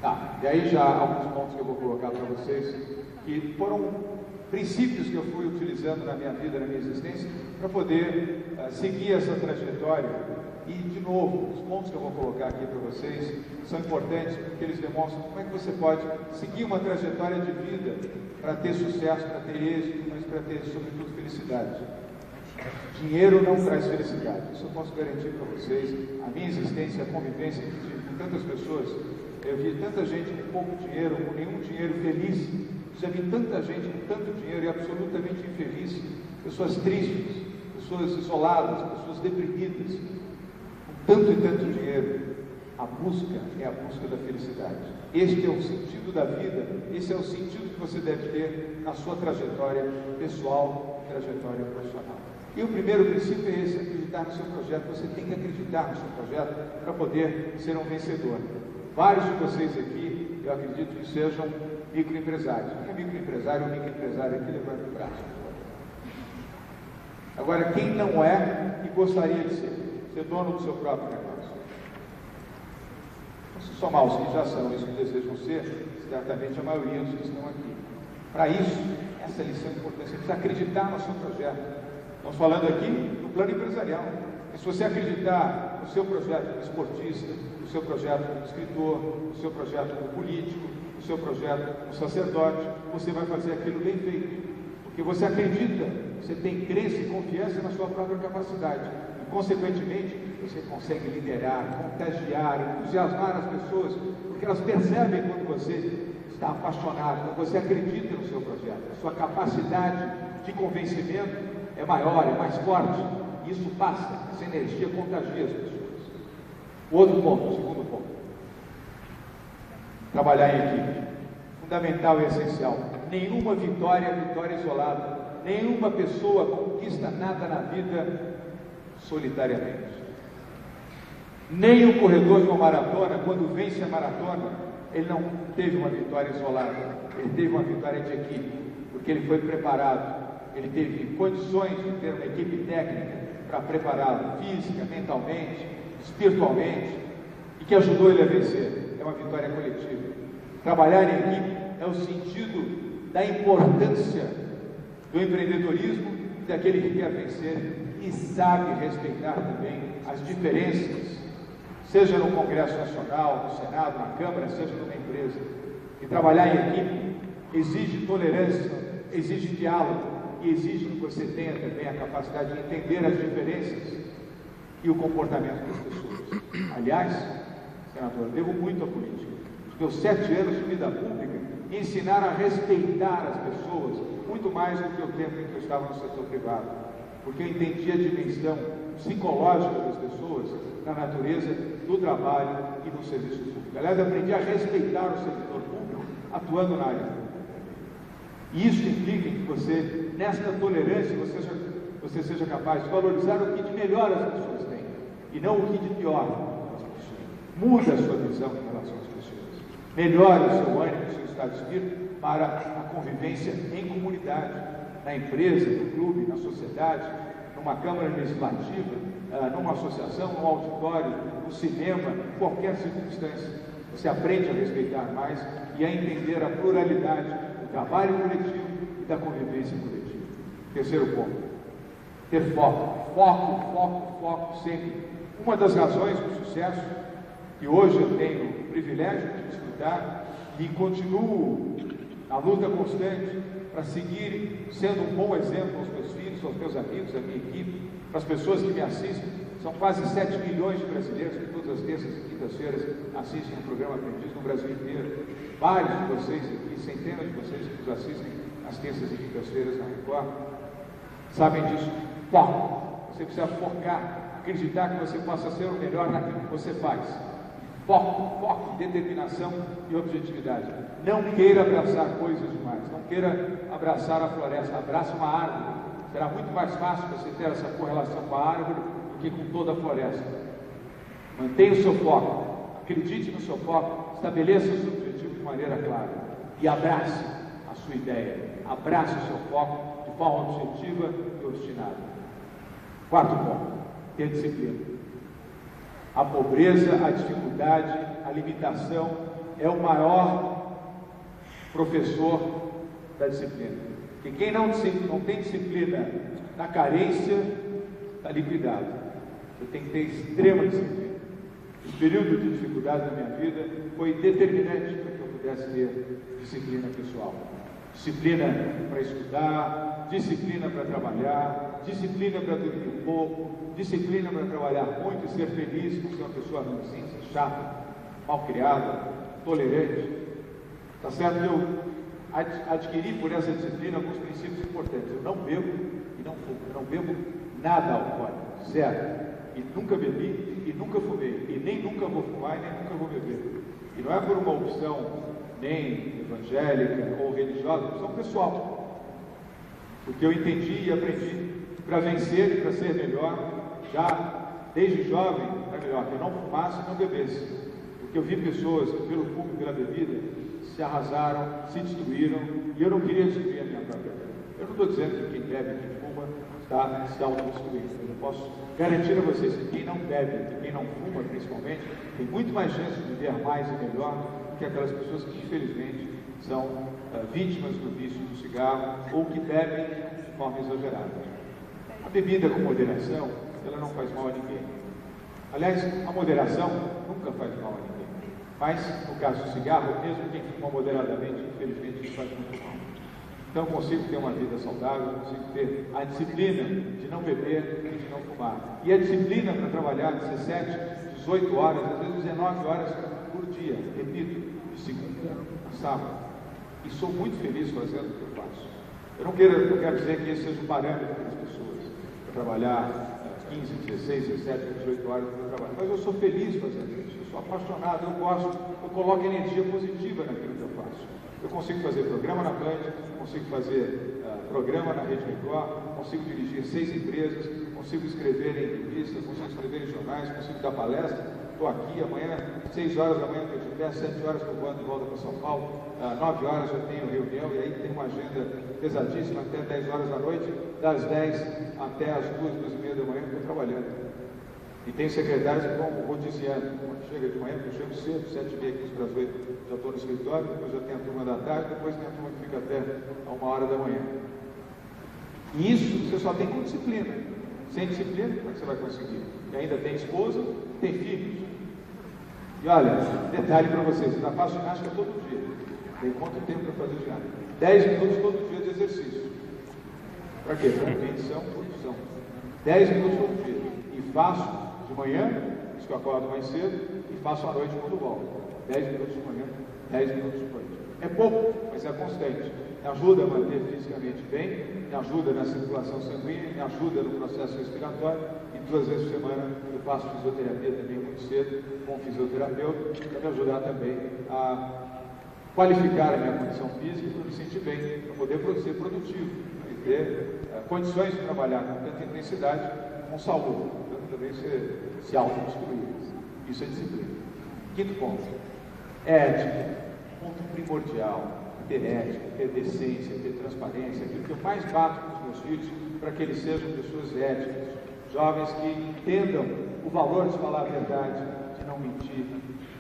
Tá, e aí já alguns pontos que eu vou colocar para vocês, que foram princípios que eu fui utilizando na minha vida, na minha existência, para poder seguir essa trajetória. E, de novo, os pontos que eu vou colocar aqui para vocês são importantes porque eles demonstram como é que você pode seguir uma trajetória de vida para ter sucesso, para ter êxito, mas para ter, sobretudo, felicidade. Dinheiro não traz felicidade, isso eu posso garantir para vocês. A minha existência, a convivência que tive com tantas pessoas, eu vi tanta gente com pouco dinheiro, com nenhum dinheiro feliz, já vi tanta gente com tanto dinheiro e absolutamente infeliz, pessoas tristes, pessoas isoladas, pessoas deprimidas, tanto e tanto dinheiro. A busca é a busca da felicidade. Este é o sentido da vida, esse é o sentido que você deve ter na sua trajetória pessoal e trajetória profissional. E o primeiro princípio é esse: acreditar no seu projeto. Você tem que acreditar no seu projeto para poder ser um vencedor. Vários de vocês aqui, eu acredito que sejam microempresários. Quem é microempresário ou microempresário aqui, levanta o braço. Agora, quem não é e gostaria de ser dono do seu próprio negócio? Se somar os que já são e os que desejam ser, certamente a maioria dos que estão aqui. Para isso, essa lição é importante. Você precisa acreditar no seu projeto. Estamos falando aqui no plano empresarial. E se você acreditar no seu projeto como esportista, no seu projeto como escritor, no seu projeto como político, no seu projeto como sacerdote, você vai fazer aquilo bem feito. Porque você acredita, você tem crença e confiança na sua própria capacidade. Consequentemente, você consegue liderar, contagiar, entusiasmar as pessoas, porque elas percebem quando você está apaixonado, quando você acredita no seu projeto. A sua capacidade de convencimento é maior, é mais forte. Isso passa, essa energia contagia as pessoas. Outro ponto, segundo Trabalhar em equipe, fundamental e essencial. Nenhuma vitória é vitória isolada. Nenhuma pessoa conquista nada na vida solitariamente. Nem o corredor de uma maratona, quando vence a maratona, ele não teve uma vitória isolada, ele teve uma vitória de equipe, porque ele foi preparado, ele teve condições de ter uma equipe técnica para prepará-lo, física, mentalmente, espiritualmente, e que ajudou ele a vencer. É uma vitória coletiva. Trabalhar em equipe é o sentido da importância do empreendedorismo e daquele que quer vencer e sabe respeitar também as diferenças, seja no Congresso Nacional, no Senado, na Câmara, seja numa empresa. E trabalhar em equipe exige tolerância, exige diálogo e exige que você tenha também a capacidade de entender as diferenças e o comportamento das pessoas. Aliás, senador, eu devo muito à política. Os meus 7 anos de vida pública ensinaram a respeitar as pessoas muito mais do que o tempo em que eu estava no setor privado, porque eu entendi a dimensão psicológica das pessoas na natureza do trabalho e do serviço público. Aliás, aprendi a respeitar o servidor público atuando na área pública. E isso implica que você, nesta tolerância, você seja capaz de valorizar o que de melhor as pessoas têm e não o que de pior as pessoas. Muda a sua visão em relação às pessoas. Melhore o seu ânimo, o seu estado de espírito para a convivência em comunidade, na empresa, no clube, na sociedade, numa Câmara Legislativa, numa associação, num auditório, no cinema, em qualquer circunstância. Você aprende a respeitar mais e a entender a pluralidade do trabalho coletivo e da convivência coletiva. Terceiro ponto, ter foco. Foco sempre. Uma das razões do sucesso que hoje eu tenho o privilégio de desfrutar e continuo na luta constante para seguir sendo um bom exemplo aos meus filhos, aos meus amigos, à minha equipe, para as pessoas que me assistem. São quase 7 milhões de brasileiros que todas as terças e quintas-feiras assistem o programa Aprendiz no Brasil inteiro. Vários de vocês aqui, centenas de vocês que nos assistem às terças e quintas-feiras na Record, sabem disso. Foco. Você precisa focar, acreditar que você possa ser o melhor naquilo que você faz. Foco, determinação e objetividade. Não queira abraçar coisas demais, não queira abraçar a floresta, abraça uma árvore. Será muito mais fácil você ter essa correlação com a árvore do que com toda a floresta. Mantenha o seu foco, acredite no seu foco, estabeleça o seu objetivo de maneira clara e abrace a sua ideia, abrace o seu foco de forma objetiva e obstinada. Quarto ponto, ter disciplina. A pobreza, a dificuldade, a limitação é o maior professor da disciplina. E quem não tem disciplina na carência, está liquidado. Você tem que ter extrema disciplina. Esse período de dificuldade na minha vida foi determinante para que eu pudesse ter disciplina pessoal. Disciplina para estudar, disciplina para trabalhar, disciplina para dormir um pouco, disciplina para trabalhar muito e ser feliz, não ser uma pessoa ranzinza, chata, mal criada, tolerante. Está certo que eu adquiri por essa disciplina alguns princípios importantes. Eu não bebo e não fumo. Eu não bebo nada alcoólico, zero. E nunca bebi e nunca fumei. E nem nunca vou fumar e nem nunca vou beber. E não é por uma opção nem evangélica ou religiosa, opção pessoal. Porque eu entendi e aprendi para vencer e para ser melhor, já desde jovem, era melhor que eu não fumasse e não bebesse. Porque eu vi pessoas que pelo fumo e pela bebida se arrasaram, se destruíram, e eu não queria destruir a minha própria vida. Eu não estou dizendo que quem bebe e quem fuma está se autodestruindo. Eu posso garantir a vocês que quem não bebe e quem não fuma, principalmente, tem muito mais chance de viver mais e melhor do que aquelas pessoas que, infelizmente, são vítimas do vício do cigarro ou que bebem de forma exagerada. A bebida com moderação, ela não faz mal a ninguém. Aliás, a moderação nunca faz mal a ninguém. Mas, no caso do cigarro, mesmo quem fuma moderadamente, infelizmente, isso faz muito mal. Então, eu consigo ter uma vida saudável, eu consigo ter a disciplina de não beber e de não fumar. E a disciplina para trabalhar 17, 18 horas, às vezes 19 horas por dia, repito, de segunda a sábado. E sou muito feliz fazendo o que eu faço. Eu não quero dizer que esse seja um parâmetro para as pessoas, para trabalhar 15, 16, 17, 18 horas no meu trabalho. Mas eu sou feliz fazendo isso. sou apaixonado, eu gosto, eu coloco energia positiva naquilo que eu faço. Eu consigo fazer programa na Band, consigo fazer programa na Rede Record, consigo dirigir 6 empresas, consigo escrever em revistas, consigo escrever em jornais, consigo dar palestra. Estou aqui amanhã, 6 horas da manhã, estou de pé, 7 horas estou voando de volta para São Paulo, 9 horas eu tenho reunião, e aí tem uma agenda pesadíssima até 10 horas da noite, das 10 até as 2, 2h30 da manhã, estou trabalhando. E tem secretários que vão roticiando. Quando chega de manhã, eu chego cedo, 7h30, 15 para as 8, já estou no escritório, depois já tem a turma da tarde, depois tem a turma que fica até a 1h da manhã. E isso você só tem com disciplina. Sem disciplina, como é que você vai conseguir? E ainda tem esposa, tem filhos. E olha, detalhe para vocês, você faz ginástica todo dia. Tem quanto tempo para fazer ginástica? 10 minutos todo dia de exercício. Para quê? Para intenção, produção. 10 minutos todo dia. E faço de manhã, isso que eu acordo mais cedo, e faço à noite quando volto. 10 minutos de manhã, 10 minutos de noite. É pouco, mas é constante. Me ajuda a manter fisicamente bem, me ajuda na circulação sanguínea, me ajuda no processo respiratório, e 2 vezes por semana eu faço fisioterapia também muito cedo, com um fisioterapeuta, para me ajudar também a qualificar a minha condição física, para me sentir bem, para poder ser produtivo, e ter condições de trabalhar com tanta intensidade, com saúde, portanto também se autodestruir. Isso é disciplina. Quinto ponto, ética, ponto primordial. Ter ética, ter decência, ter transparência, aquilo que eu mais bato com os meus filhos, para que eles sejam pessoas éticas, jovens que entendam o valor de falar a verdade, de não mentir,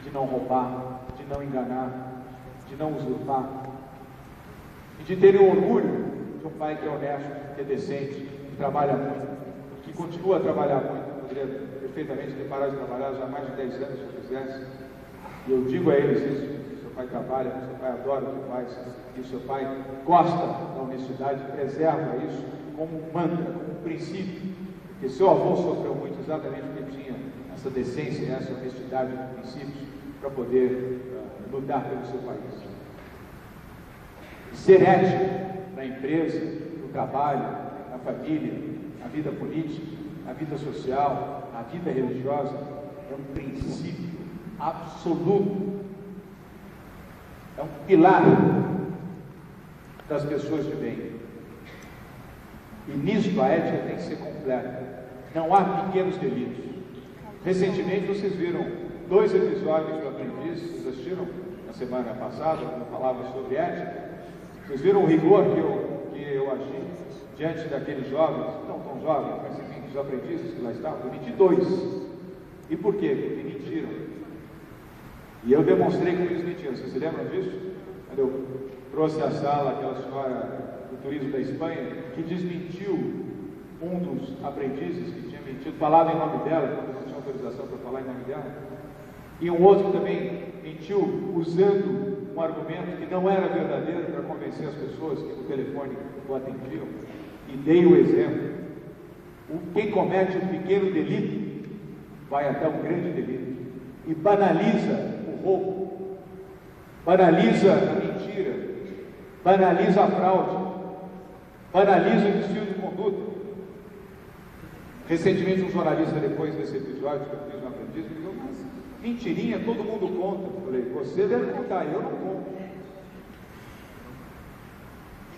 de não roubar, de não enganar, de não usurpar, e de terem o orgulho de um pai que é honesto, que é decente, que trabalha muito, que continua a trabalhar muito. Poderia perfeitamente ter parado de trabalhar já há mais de 10 anos, se eu quisesse, e eu digo a eles isso. Seu pai trabalha, seu pai adora o que faz, e o seu pai gosta da honestidade, preserva isso como um mantra, como um princípio, porque seu avô sofreu muito exatamente porque tinha essa decência, essa honestidade de princípios para poder lutar pelo seu país. Ser ético na empresa, no trabalho, na família, na vida política, na vida social, na vida religiosa, é um princípio absoluto. É um pilar das pessoas de bem. E nisso a ética tem que ser completa. Não há pequenos delitos. Recentemente vocês viram 2 episódios do Aprendiz, vocês assistiram na semana passada, quando eu falava sobre ética. Vocês viram o rigor que eu agi diante daqueles jovens, não tão jovens, mas enfim, os aprendizes que lá estavam. Eu menti 2. E por quê? Porque mentiram. E eu demonstrei como eles mentiram. Vocês se lembram disso? Quando eu trouxe à sala aquela senhora do turismo da Espanha, que desmentiu um dos aprendizes que tinha mentido, falava em nome dela, quando não tinha autorização para falar em nome dela, e um outro que também mentiu usando um argumento que não era verdadeiro para convencer as pessoas que no telefone o atendiam. E dei o exemplo. Quem comete um pequeno delito vai até um grande delito e banaliza roubo, banaliza a mentira, banaliza a fraude, banaliza o desvio de conduta. Recentemente um jornalista, depois desse episódio que eu fiz no Aprendiz, me disse: mas mentirinha todo mundo conta. Eu falei: você deve contar, eu não conto.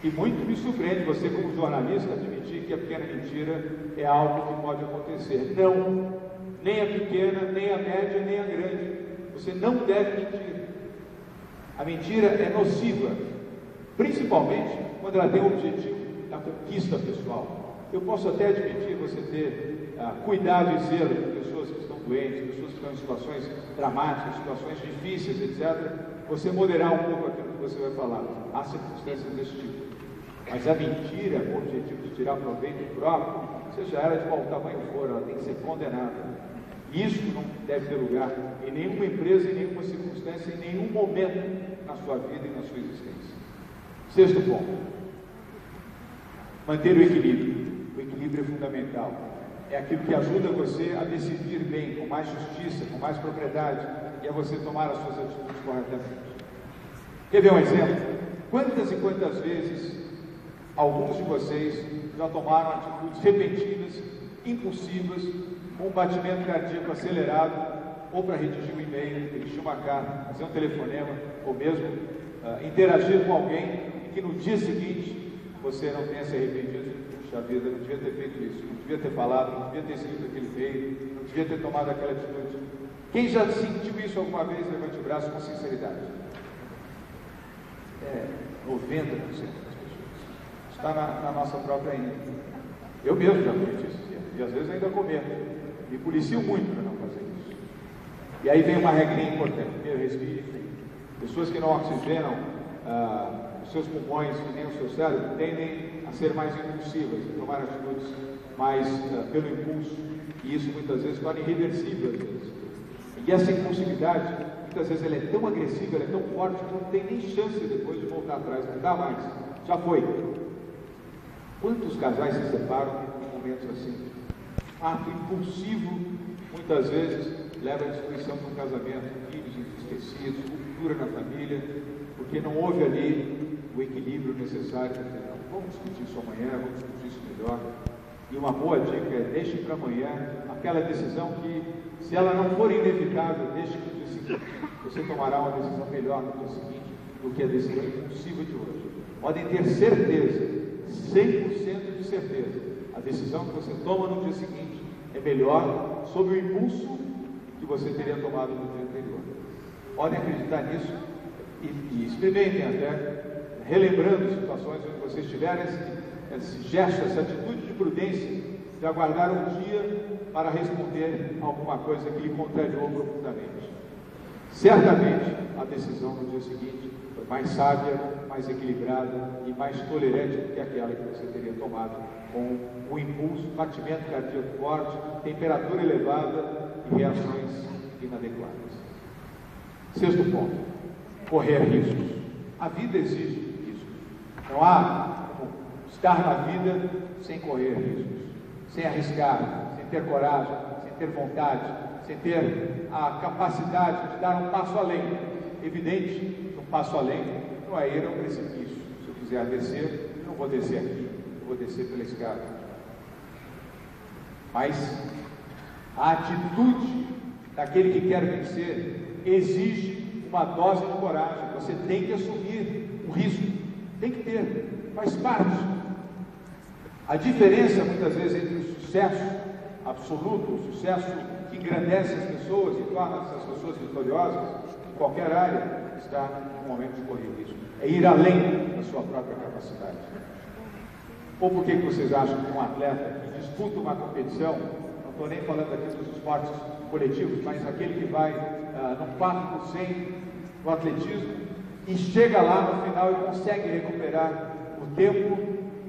E muito me surpreende você, como jornalista, admitir que a pequena mentira é algo que pode acontecer. Não, nem a pequena, nem a média, nem a grande. Você não deve mentir. A mentira é nociva, principalmente quando ela tem o objetivo da conquista pessoal. Eu posso até admitir você ter cuidado e zelo de pessoas que estão doentes, pessoas que estão em situações dramáticas, situações difíceis, etc. Você moderar um pouco aquilo que você vai falar. Há circunstâncias desse tipo. Mas a mentira, com o objetivo de tirar proveito próprio, seja ela de qual tamanho for, ela tem que ser condenada. Isso não deve ter lugar em nenhuma empresa, em nenhuma circunstância, em nenhum momento na sua vida e na sua existência. 6º ponto. Manter o equilíbrio. O equilíbrio é fundamental. É aquilo que ajuda você a decidir bem, com mais justiça, com mais propriedade, e a você tomar as suas atitudes corretamente. Quer ver um exemplo? Quantas e quantas vezes alguns de vocês já tomaram atitudes repentinas, impulsivas, com um batimento cardíaco acelerado, ou para redigir um e-mail, dirigir uma carta, fazer um telefonema, ou mesmo interagir com alguém e que no dia seguinte você não tenha se arrependido. Puxa vida, não devia ter feito isso, não devia ter falado, não devia ter escrito aquele e-mail, não devia ter tomado aquela atitude. Quem já sentiu isso alguma vez, levante o braço com sinceridade. 90% das pessoas. Está na nossa própria índole. Eu mesmo já cometi isso, e às vezes ainda cometo. Me policio muito para não fazer isso. E aí vem uma regrinha importante. Primeiro, respire. Pessoas que não oxigenam os seus pulmões e nem o seu cérebro tendem a ser mais impulsivas, a tomar atitudes mais pelo impulso, e isso muitas vezes torna irreversível às vezes. E essa impulsividade, muitas vezes ela é tão agressiva, ela é tão forte que não tem nem chance depois de voltar atrás, não dá mais, já foi. Quantos casais se separam em momentos assim? Ato impulsivo, muitas vezes, leva à destruição de um casamento, filhos entristecidos, ruptura na família, porque não houve ali o equilíbrio necessário para dizer, não, vamos discutir isso amanhã, vamos discutir isso melhor. E uma boa dica é, deixe para amanhã aquela decisão que, se ela não for inevitável, deixe que no dia seguinte você tomará uma decisão melhor no dia seguinte do que a decisão impulsiva de hoje. Podem ter certeza, 100% de certeza, a decisão que você toma no dia seguinte é melhor sob o impulso que você teria tomado no dia anterior. Podem acreditar nisso e experimentem até, relembrando situações onde vocês tiverem esse gesto, essa atitude de prudência, de aguardar um dia para responder a alguma coisa que lhe contrariou profundamente. Certamente, a decisão no dia seguinte foi mais sábia, mais equilibrada e mais tolerante do que aquela que você teria tomado com o impulso, batimento cardíaco forte, temperatura elevada e reações inadequadas. Sexto ponto, correr riscos. A vida exige riscos. Não há como estar na vida sem correr riscos, sem arriscar, sem ter coragem, sem ter vontade, sem ter a capacidade de dar um passo além. Evidente, um passo além não é ir ao precipício. Se eu quiser descer, eu não vou descer aqui, eu vou descer pela escada. Mas a atitude daquele que quer vencer exige uma dose de coragem. Você tem que assumir o risco, tem que ter, faz parte. A diferença muitas vezes entre o sucesso absoluto, o sucesso que engrandece as pessoas e torna essas pessoas vitoriosas em qualquer área, está no momento de correr risco. É ir além da sua própria capacidade. Ou por que vocês acham que um atleta que disputa uma competição, não estou nem falando aqui dos esportes coletivos, mas aquele que vai no 4 por 100 no atletismo e chega lá no final e consegue recuperar o tempo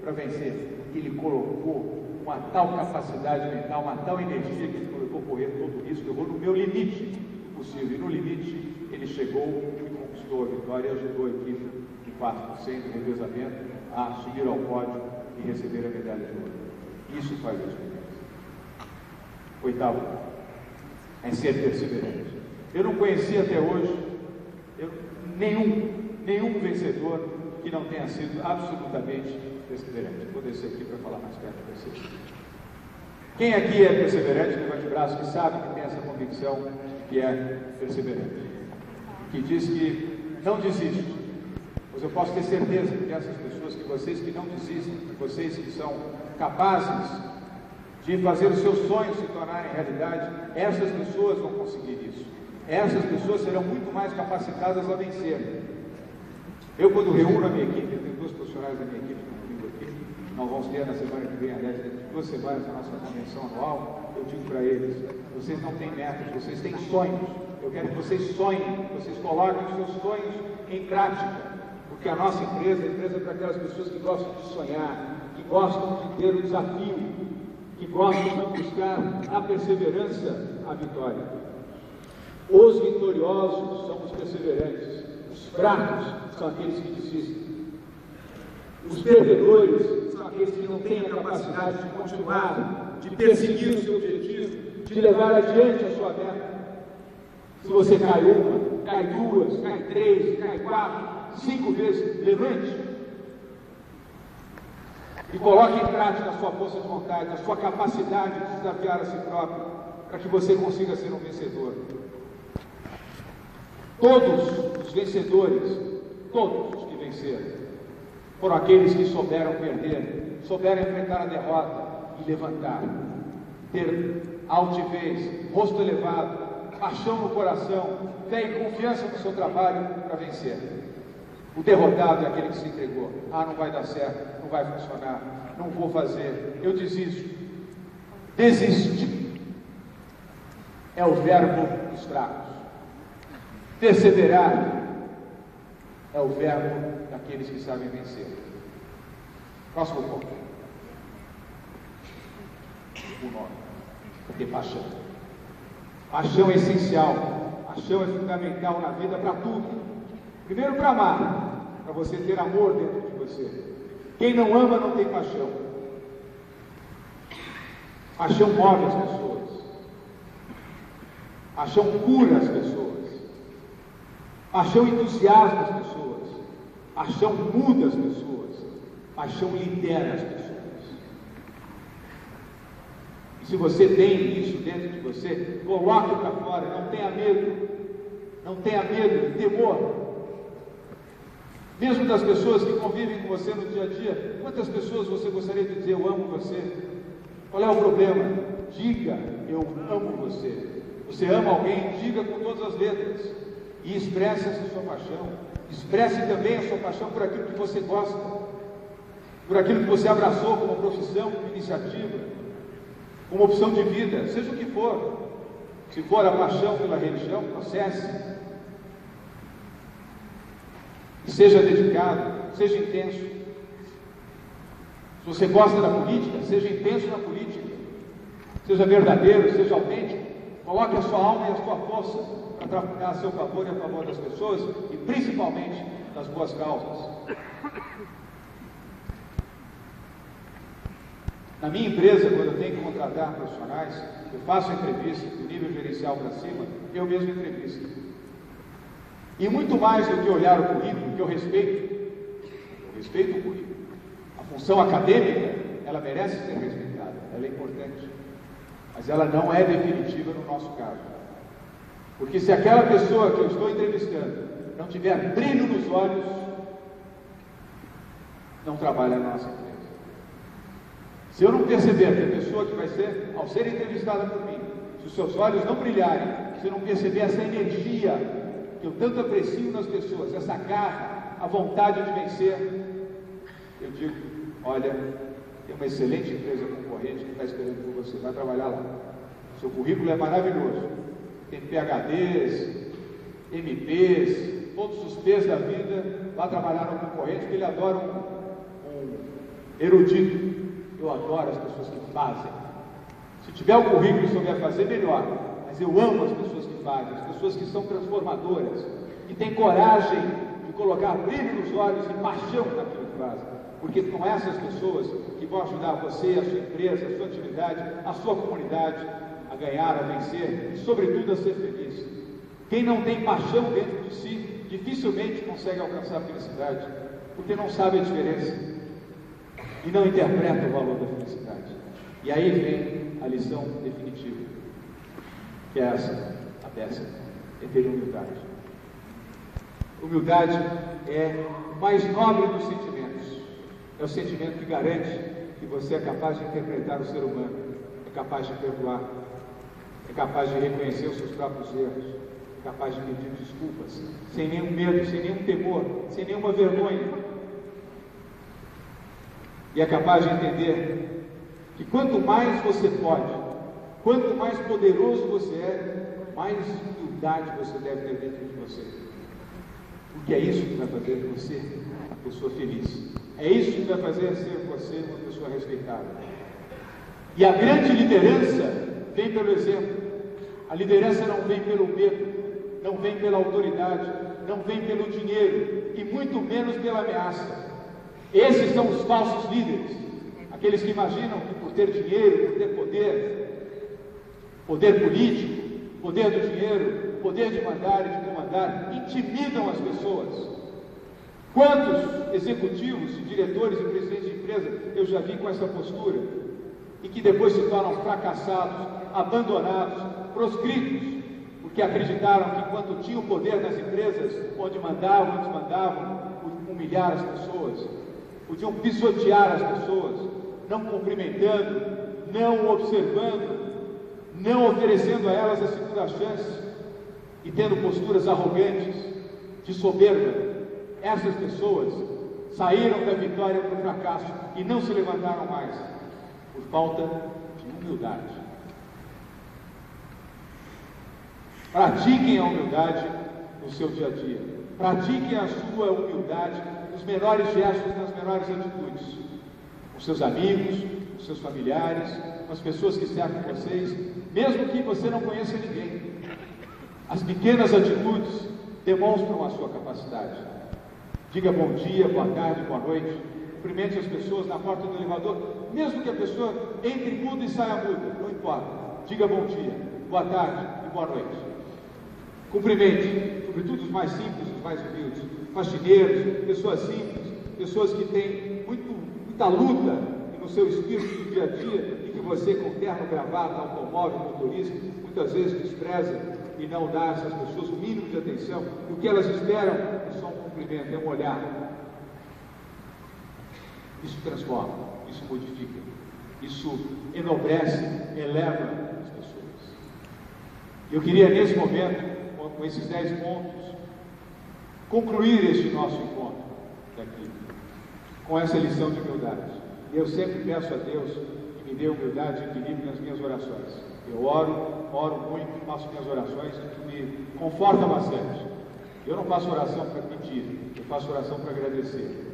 para vencer, porque ele colocou uma tal capacidade mental, uma tal energia que ele colocou correr todo o risco. Eu vou no meu limite possível, e no limite ele chegou e conquistou a vitória e ajudou a equipe de 4% de revezamento a subir ao pódio e receber a medalha de ouro. Isso faz a diferença. Oitavo, é ser perseverante. Eu não conheci até hoje nenhum vencedor que não tenha sido absolutamente perseverante. Vou descer aqui para falar mais perto de vocês. Quem aqui é perseverante, levante o braço, que sabe que tem essa convicção de que é perseverante, que diz que não desiste. Pois eu posso ter certeza que essas pessoas, que vocês que não desistem, que vocês que são capazes de fazer os seus sonhos se tornarem realidade, essas pessoas vão conseguir isso. Essas pessoas serão muito mais capacitadas a vencer. Eu, quando reúno a minha equipe, eu tenho 2 profissionais da minha equipe comigo aqui, nós vamos ter na semana que vem, aliás, dentro de 2 semanas, a nossa convenção anual. Eu digo para eles, vocês não têm metas, vocês têm sonhos. Eu quero que vocês sonhem, que vocês coloquem os seus sonhos em prática, porque a nossa empresa é a empresa para aquelas pessoas que gostam de sonhar, que gostam de ter o desafio, que gostam de buscar a perseverança, a vitória. Os vitoriosos são os perseverantes, os fracos são aqueles que desistem. Os perdedores são aqueles que não têm a capacidade de continuar, de perseguir o seu objetivo, de levar adiante a sua meta. Se você cai uma, cai 2, cai 3, cai 4, 5 vezes, levante e coloque em prática a sua força de vontade, a sua capacidade de desafiar a si próprio, para que você consiga ser um vencedor. Todos os vencedores, todos os que venceram, foram aqueles que souberam perder, souberam enfrentar a derrota e levantar, ter altivez, rosto elevado, paixão no coração, fé e confiança no seu trabalho para vencer. O derrotado é aquele que se entregou. Ah, não vai dar certo, não vai funcionar, não vou fazer, eu desisto. Desistir é o verbo dos fracos. Perseverar é o verbo daqueles que sabem vencer. Próximo ponto. O nome. Ter paixão. Paixão é essencial. Paixão é fundamental na vida para tudo. Primeiro para amar, para você ter amor dentro de você. Quem não ama não tem paixão. Paixão move as pessoas. Paixão cura as pessoas. Paixão entusiasma as pessoas. Paixão muda as pessoas. Paixão lidera as pessoas. E se você tem isso dentro de você, coloque para fora, não tenha medo. Não tenha medo, temor. Mesmo das pessoas que convivem com você no dia a dia, quantas pessoas você gostaria de dizer, eu amo você? Qual é o problema? Diga, eu amo você. Você ama alguém, diga com todas as letras. E expresse essa sua paixão. Expresse também a sua paixão por aquilo que você gosta. Por aquilo que você abraçou como profissão, como iniciativa, como opção de vida, seja o que for. Se for a paixão pela religião, processe. Seja dedicado, seja intenso. Se você gosta da política, seja intenso na política. Seja verdadeiro, seja autêntico. Coloque a sua alma e a sua força para trabalhar a seu favor e a favor das pessoas e principalmente das boas causas. Na minha empresa, quando eu tenho que contratar profissionais, eu faço entrevista do nível gerencial para cima, eu mesmo entrevisto. E muito mais do que olhar o currículo, que eu respeito o currículo. A função acadêmica, ela merece ser respeitada, ela é importante. Mas ela não é definitiva no nosso caso. Porque se aquela pessoa que eu estou entrevistando não tiver brilho nos olhos, não trabalha na nossa empresa. Se eu não perceber que a pessoa que vai ser, ao ser entrevistada por mim, se os seus olhos não brilharem, se eu não perceber essa energia que eu tanto aprecio nas pessoas, essa garra, a vontade de vencer, eu digo, olha, tem uma excelente empresa concorrente que está esperando por você, vai trabalhar lá. Seu currículo é maravilhoso, tem PhDs, MPs, todos os P's da vida, vai trabalhar no concorrente, porque ele adora um erudito. Eu adoro as pessoas que fazem. Se tiver o currículo e souber fazer, melhor. Mas eu amo as pessoas que fazem, as pessoas que são transformadoras, que têm coragem de colocar brilho nos olhos e paixão naquilo que fazem. Porque são essas pessoas que vão ajudar você, a sua empresa, a sua atividade, a sua comunidade a ganhar, a vencer e, sobretudo, a ser feliz. Quem não tem paixão dentro de si, dificilmente consegue alcançar a felicidade, porque não sabe a diferença e não interpreta o valor da felicidade. E aí vem a lição definitiva, que é essa, a décima, é ter humildade. Humildade é o mais nobre dos sentimentos. É o sentimento que garante que você é capaz de interpretar o ser humano, é capaz de perdoar, é capaz de reconhecer os seus próprios erros, é capaz de pedir desculpas, sem nenhum medo, sem nenhum temor, sem nenhuma vergonha. E é capaz de entender que quanto mais você pode, quanto mais poderoso você é, mais humildade você deve ter dentro de você. Porque é isso que vai fazer de você uma pessoa feliz. É isso que vai fazer ser você uma pessoa respeitada. E a grande liderança vem pelo exemplo. A liderança não vem pelo medo, não vem pela autoridade, não vem pelo dinheiro e muito menos pela ameaça. Esses são os falsos líderes, aqueles que imaginam que por ter dinheiro, por ter poder político, poder do dinheiro, poder de mandar e de comandar, intimidam as pessoas. Quantos executivos, diretores e presidentes de empresa eu já vi com essa postura e que depois se tornam fracassados, abandonados, proscritos, que acreditaram que quando tinham poder nas empresas, onde mandavam, desmandavam, humilhar as pessoas, podiam pisotear as pessoas, não cumprimentando, não observando, não oferecendo a elas a segunda chance e tendo posturas arrogantes, de soberba. Essas pessoas saíram da vitória para o fracasso e não se levantaram mais por falta de humildade. Pratiquem a humildade no seu dia a dia. Pratiquem a sua humildade nos menores gestos, nas menores atitudes. Com seus amigos, com seus familiares, com as pessoas que cercam vocês, mesmo que você não conheça ninguém. As pequenas atitudes demonstram a sua capacidade. Diga bom dia, boa tarde, boa noite. Cumprimente as pessoas na porta do elevador, mesmo que a pessoa entre muda e saia muda, não importa. Diga bom dia, boa tarde e boa noite. Cumprimente, sobretudo os mais simples, os mais humildes, faxineiros, pessoas simples, pessoas que têm muita luta no seu espírito do dia a dia e que você, com terno, gravata, automóvel, motorista, muitas vezes despreza e não dá a essas pessoas o mínimo de atenção. O que elas esperam é só um cumprimento, é um olhar. Isso transforma, isso modifica, isso enobrece, eleva as pessoas. Eu queria, nesse momento, com esses 10 pontos, concluir este nosso encontro daqui, com essa lição de humildade. E eu sempre peço a Deus que me dê humildade e equilíbrio nas minhas orações. Eu oro muito, faço minhas orações, que me confortam bastante. Eu não faço oração para pedir, eu faço oração para agradecer.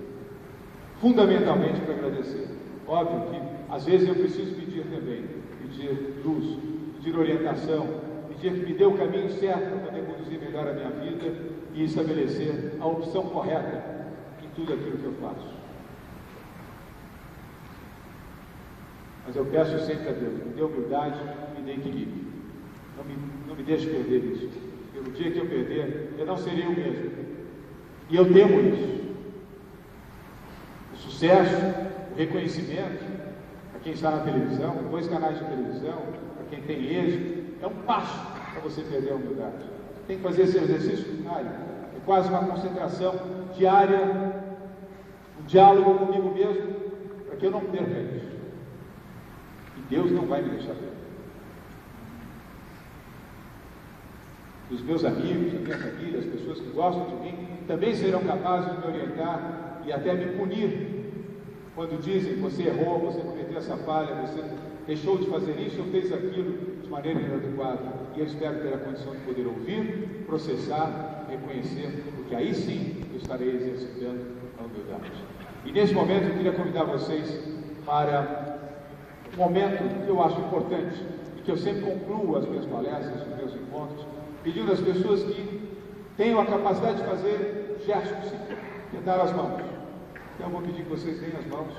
Fundamentalmente para agradecer. Óbvio que às vezes eu preciso pedir também, pedir luz, pedir orientação, pedir que me dê o caminho certo para poder conduzir melhor a minha vida e estabelecer a opção correta em tudo aquilo que eu faço. Mas eu peço sempre a Deus, me dê humildade, me dê equilíbrio. Não me deixe perder isso. Porque no dia que eu perder, eu não serei o mesmo. E eu temo isso. O sucesso, o reconhecimento, para quem está na televisão, 2 canais de televisão, para quem tem êxito, é um passo para você perder a humildade. Tem que fazer esse exercício diário. É quase uma concentração diária, um diálogo comigo mesmo, para que eu não perca isso. E Deus não vai me deixar perder. Os meus amigos, a minha família, as pessoas que gostam de mim, também serão capazes de me orientar e até me punir quando dizem: você errou, você cometeu essa falha, você deixou de fazer isso ou fez aquilo de maneira inadequada. E eu espero ter a condição de poder ouvir, processar, reconhecer, porque aí sim eu estarei exercitando a humildade. E nesse momento eu queria convidar vocês para um momento que eu acho importante e que eu sempre concluo as minhas palestras, os meus encontros, pedindo às pessoas que tenham a capacidade de fazer gestos, que é dar as mãos. Então eu vou pedir que vocês deem as mãos.